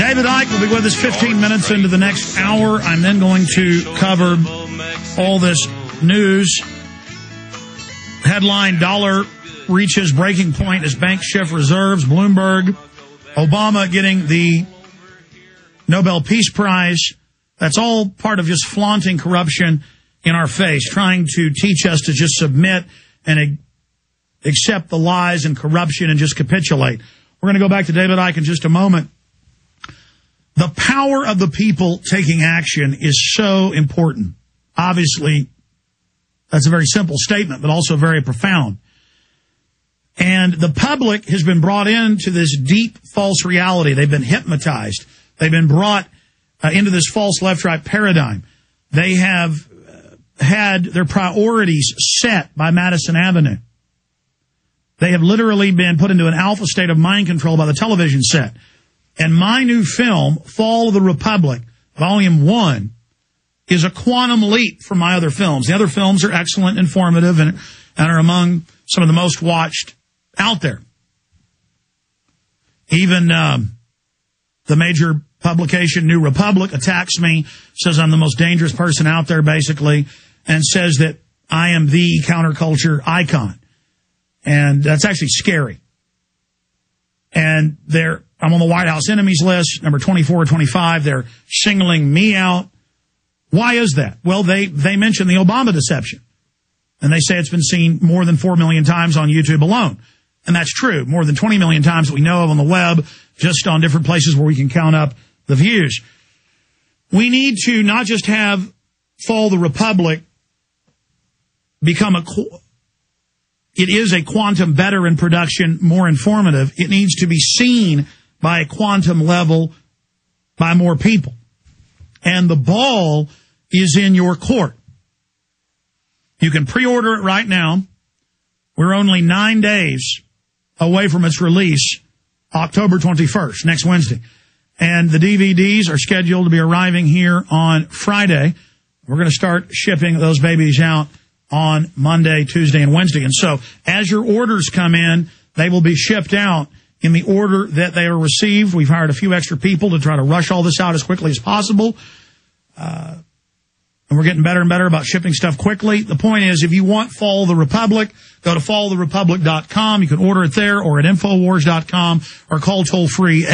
David Icke will be with us 15 minutes into the next hour. I'm then going to cover all this news. Headline, dollar reaches breaking point as banks shift reserves. Bloomberg, Obama getting the Nobel Peace Prize. That's all part of just flaunting corruption in our face, trying to teach us to just submit and accept the lies and corruption and just capitulate. We're going to go back to David Icke in just a moment. The power of the people taking action is so important. Obviously, that's a very simple statement, but also very profound. And the public has been brought into this deep false reality. They've been hypnotized. They've been brought into this false left-right paradigm. They have had their priorities set by Madison Avenue. They have literally been put into an alpha state of mind control by the television set. And my new film, Fall of the Republic, Volume 1, is a quantum leap from my other films. The other films are excellent, informative, and are among some of the most watched out there. Even the major publication, New Republic, attacks me, says I'm the most dangerous person out there, basically, and says that I am the counterculture icon. And that's actually scary. And I'm on the White House enemies list, number 24 or 25. They're singling me out. Why is that? Well, they mention the Obama deception. And they say it's been seen more than 4 million times on YouTube alone. And that's true. More than 20 million times that we know of on the web, just on different places where we can count up the views. We need to not just have Fall the Republic become it is a quantum better in production, more informative. It needs to be seen by a quantum level by more people. And the ball is in your court. You can pre-order it right now. We're only 9 days away from its release, October 21st, next Wednesday. And the DVDs are scheduled to be arriving here on Friday. We're going to start shipping those babies out on Monday, Tuesday, and Wednesday. And so as your orders come in, they will be shipped out in the order that they are received. We've hired a few extra people to try to rush all this out as quickly as possible. And we're getting better and better about shipping stuff quickly. The point is, if you want Fall of the Republic, go to falloftherepublic.com. You can order it there or at Infowars.com or call toll-free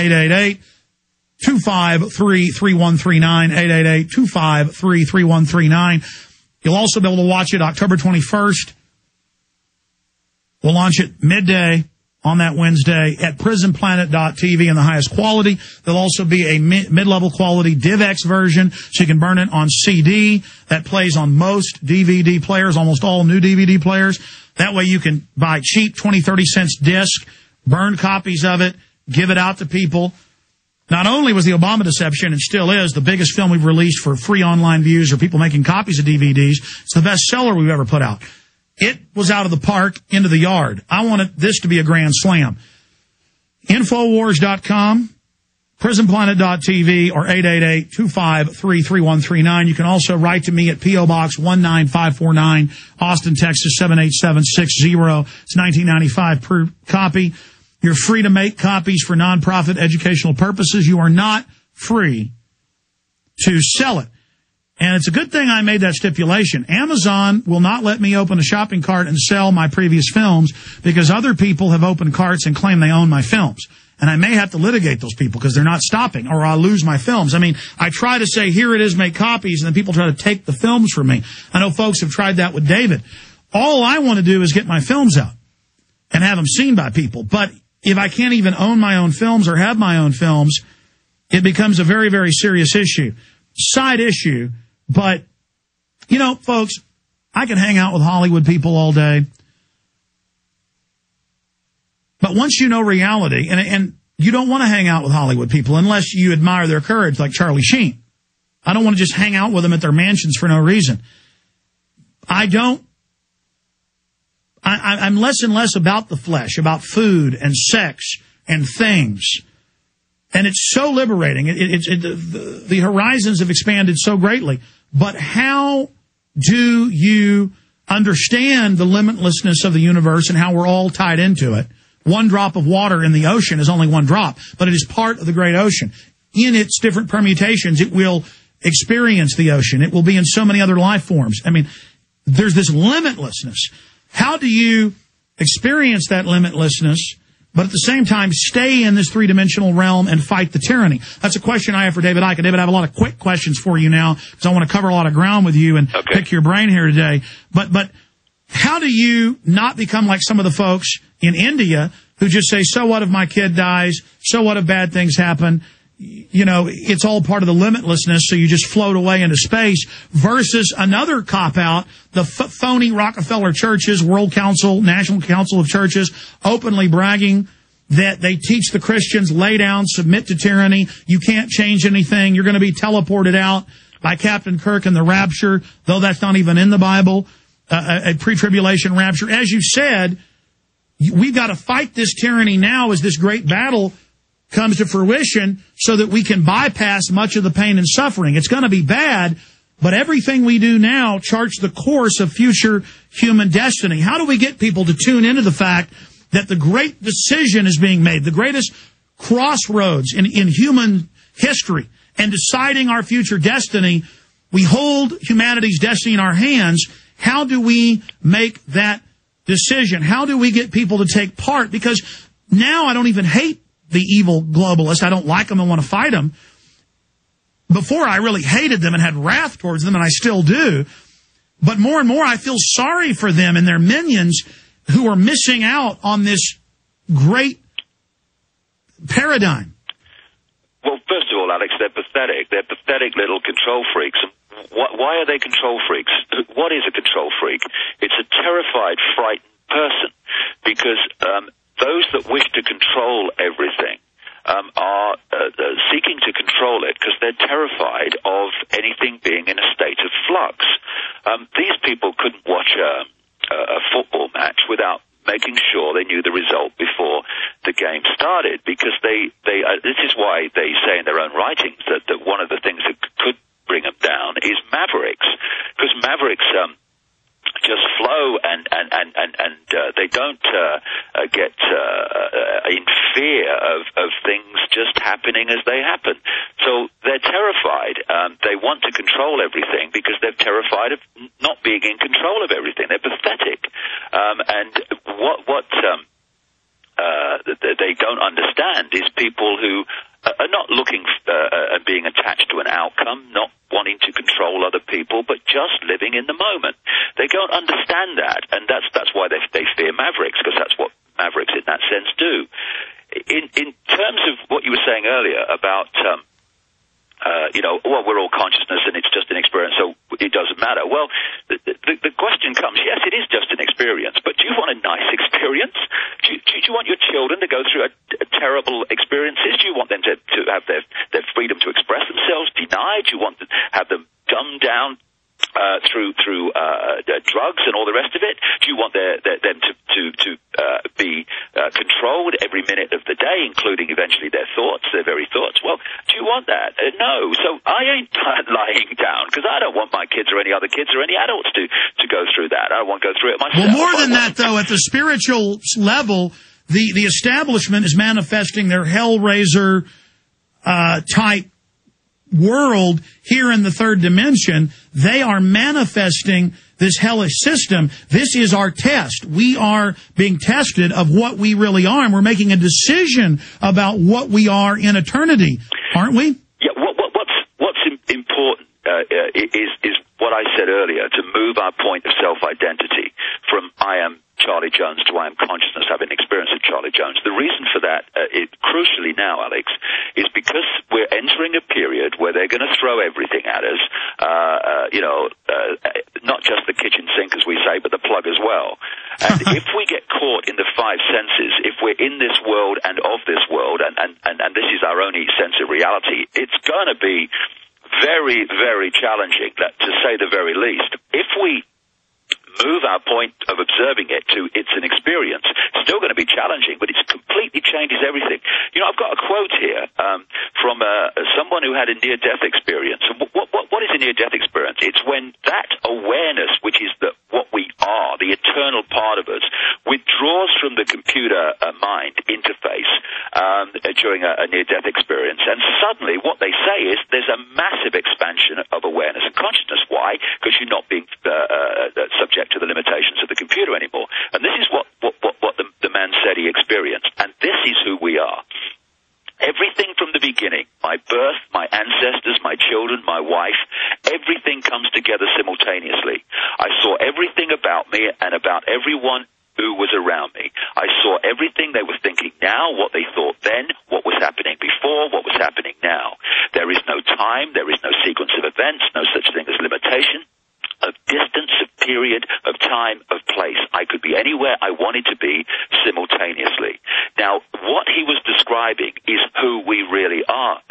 888-253-3139, 888-253-3139. You'll also be able to watch it October 21st. We'll launch it midday on that Wednesday at prisonplanet.tv in the highest quality. There'll also be a mid-level quality DivX version, so you can burn it on CD. That plays on most DVD players, almost all new DVD players. That way you can buy cheap 20, 30 cents disc, burn copies of it, give it out to people. Not only was the Obama deception, and still is, the biggest film we've released for free online views or people making copies of DVDs, it's the best seller we've ever put out. It was out of the park, into the yard. I wanted this to be a grand slam. Infowars.com, prisonplanet.tv, or 888-253-3139. You can also write to me at P.O. Box 19549, Austin, Texas 78760. It's $19.95 per copy. You're free to make copies for nonprofit educational purposes. You are not free to sell it. And it's a good thing I made that stipulation. Amazon will not let me open a shopping cart and sell my previous films because other people have opened carts and claim they own my films. And I may have to litigate those people because they're not stopping, or I'll lose my films. I mean, I try to say, here it is, make copies, and then people try to take the films from me. I know folks have tried that with David. All I want to do is get my films out and have them seen by people. But if I can't even own my own films or have my own films, it becomes a very, very serious issue. Side issue, but, you know, folks, I can hang out with Hollywood people all day. But once you know reality, and you don't want to hang out with Hollywood people unless you admire their courage, like Charlie Sheen. I don't want to just hang out with them at their mansions for no reason. I'm less and less about the flesh, about food and sex and things. And it's so liberating. The horizons have expanded so greatly. But how do you understand the limitlessness of the universe and how we're all tied into it? One drop of water in the ocean is only one drop, but it is part of the great ocean. in its different permutations, it will experience the ocean. It will be in so many other life forms. I mean, there's this limitlessness. How do you experience that limitlessness, but at the same time stay in this three-dimensional realm and fight the tyranny? That's a question I have for David Icke. David, I have a lot of quick questions for you now because I want to cover a lot of ground with you and pick your brain here today. But how do you not become like some of the folks in India who just say, so what if my kid dies? So what if bad things happen? You know, it's all part of the limitlessness, so you just float away into space, versus another cop-out, the phony Rockefeller churches, World Council, National Council of Churches, openly bragging that they teach the Christians, lay down, submit to tyranny, you can't change anything, you're going to be teleported out by Captain Kirk in the rapture, though that's not even in the Bible, a pre-tribulation rapture. As you said, we've got to fight this tyranny now as this great battle comes to fruition so that we can bypass much of the pain and suffering. It's going to be bad, but everything we do now charts the course of future human destiny. How do we get people to tune into the fact that the great decision is being made, the greatest crossroads in human history, and deciding our future destiny? We hold humanity's destiny in our hands. How do we make that decision? How do we get people to take part? Because now I don't even hate the evil globalists. I don't like them and want to fight them. Before, I really hated them and had wrath towards them, and I still do. But more and more, I feel sorry for them and their minions who are missing out on this great paradigm. Well, first of all, Alex, they're pathetic. They're pathetic little control freaks. Why are they control freaks? What is a control freak? It's a terrified, frightened person, because those that wish to control everything are seeking to control it because they're terrified of anything being in a state of flux. These people couldn't watch a football match without making sure they knew the result before the game started, because this is why they say in their own writings that one of the things that could bring them down is mavericks, because mavericks just flow and they don't get in fear of things just happening as they happen. So they're terrified. They want to control everything because they're terrified of not being in control of everything. They're pathetic. And what they don't understand is people who are not looking at being attached to an outcome, not wanting to control other people, but just living in the moment. They don't understand that, and that's why they fear mavericks, because that's what mavericks in that sense do. In terms of what you were saying earlier about well, we're all consciousness and it's just an experience, so it doesn't matter. Well, the question comes, yes, it is just an experience, but do you want a nice experience? Do you want your children to go through a terrible experiences? Do you want them to have their freedom to express themselves denied? Do you want to have them dumbed down through drugs and all the rest of it? Do you want them to be controlled every minute of the day, including eventually their thoughts, their very thoughts? Well, do you want that? No. So I ain't lying down, because I don't want my kids or any other kids or any adults to go through that. I don't want to go through it myself. Well, more than that, though, at the spiritual level, the establishment is manifesting their Hellraiser type world here in the third dimension. They are manifesting this hellish system. This is our test. We are being tested of what we really are, and we're making a decision about what we are in eternity, aren't we? Yeah. What's important is what I said earlier, to move our point of self-identity from I am Charlie Jones to I am consciousness, having experience of Charlie Jones. The reason for that, crucially now, Alex, is because we're entering a period where they're going to throw everything at us, not just the kitchen sink, as we say, but the plug as well. And if we get caught in the five senses, if we're in this world and of this world, and this is our only sense of reality, it's going to be very, very challenging, to say the very least. If we move our point of observing it to it's an experience, it's still going to be challenging, but it completely changes everything. I've got a quote here from someone who had a near-death experience. And what is a near-death experience? It's when that awareness, which is what we are, the eternal part of us, withdraws from the computer mind interface during a near-death experience. And suddenly what they say is there's a massive expansion of awareness and consciousness. Why? Because you're not being subject to the limitations of the computer anymore. And this is what the man said he experienced. And this is who we are. Everything from the beginning, my birth, my ancestors, my children, my wife, everything comes together simultaneously. I saw everything about me and about everyone who was around me. I saw everything they were thinking now, what they thought then, what was happening before, what was happening now. There is no time, there is no sequence of events, no such thing as limitation, of distance, of period, of time, of place. I could be anywhere I wanted to be simultaneously. Now, what he was describing is who we really are.